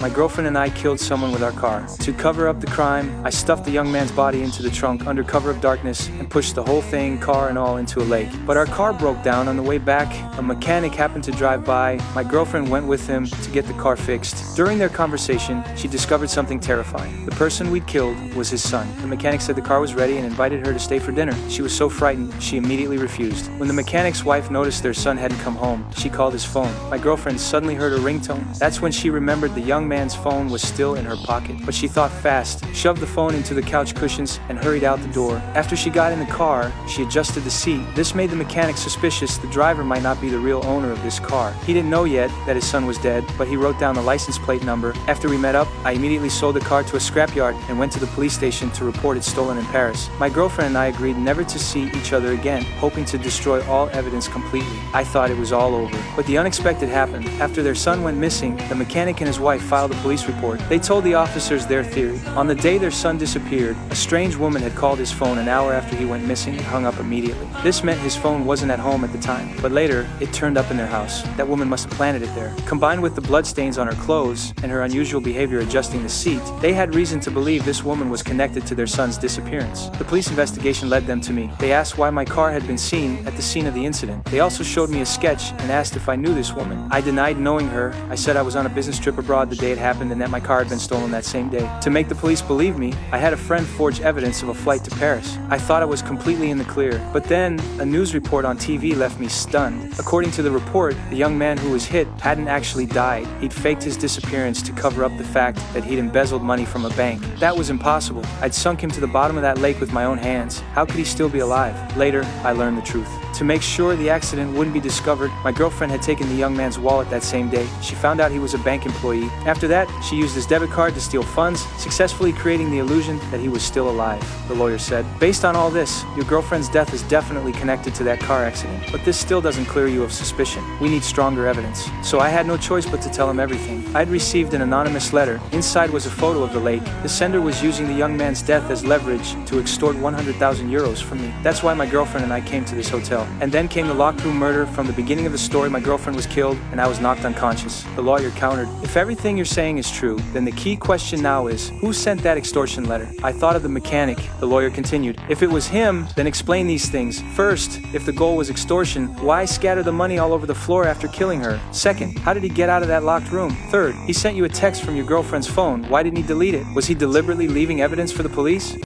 My girlfriend and I killed someone with our car. To cover up the crime, I stuffed the young man's body into the trunk under cover of darkness and pushed the whole thing, car and all, into a lake. But our car broke down on the way back. A mechanic happened to drive by. My girlfriend went with him to get the car fixed. During their conversation, she discovered something terrifying. The person we'd killed was his son. The mechanic said the car was ready and invited her to stay for dinner. She was so frightened, she immediately refused. When the mechanic's wife noticed their son hadn't come home, she called his phone. My girlfriend suddenly heard a ringtone. That's when she remembered the young man's phone was still in her pocket. But she thought fast, shoved the phone into the couch cushions, and hurried out the door. After she got in the car, she adjusted the seat. This made the mechanic suspicious the driver might not be the real owner of this car. He didn't know yet that his son was dead, but he wrote down the license plate number. After we met up, I immediately sold the car to a scrapyard and went to the police station to report it stolen in Paris. My girlfriend and I agreed never to see each other again, hoping to destroy all evidence completely. I thought it was all over. But the unexpected happened. After their son went missing, the mechanic and his wife filed a police report. They told the officers their theory. On the day their son disappeared, a strange woman had called his phone an hour after he went missing and hung up immediately. This meant his phone wasn't at home at the time, but later, it turned up in their house. That woman must have planted it there. Combined with the bloodstains on her clothes and her unusual behavior adjusting the seat, they had reason to believe this woman was connected to their son's disappearance. The police investigation led them to me. They asked why my car had been seen at the scene of the incident. They also showed me a sketch and asked if I knew this woman. I denied knowing her. I said I was on a business trip abroad the day it happened and that my car had been stolen that same day. To make the police believe me, I had a friend forge evidence of a flight to Paris. I thought I was completely in the clear, but then a news report on TV left me stunned. According to the report, the young man who was hit hadn't actually died. He'd faked his disappearance to cover up the fact that he'd embezzled money from a bank. That was impossible. I'd sunk him to the bottom of that lake with my own hands. How could he still be alive? Later, I learned the truth. To make sure the accident wouldn't be discovered, my girlfriend had taken the young man's wallet that same day. She found out he was a bank employee. After that, she used his debit card to steal funds, successfully creating the illusion that he was still alive, the lawyer said. Based on all this, your girlfriend's death is definitely connected to that car accident, but this still doesn't clear you of suspicion. We need stronger evidence. So I had no choice but to tell him everything. I'd received an anonymous letter. Inside was a photo of the lake. The sender was using the young man's death as leverage to extort 100,000 euros from me. That's why my girlfriend and I came to this hotel. And then came the locked room murder. From the beginning of the story, my girlfriend was killed and I was knocked unconscious. The lawyer countered, if everything you're saying is true, then the key question now is, who sent that extortion letter? I thought of the mechanic. The lawyer continued, if it was him, then explain these things. First, if the goal was extortion, why scatter the money all over the floor after killing her? Second, how did he get out of that locked room? Third, he sent you a text from your girlfriend's phone. Why didn't he delete it? Was he deliberately leaving evidence for the police?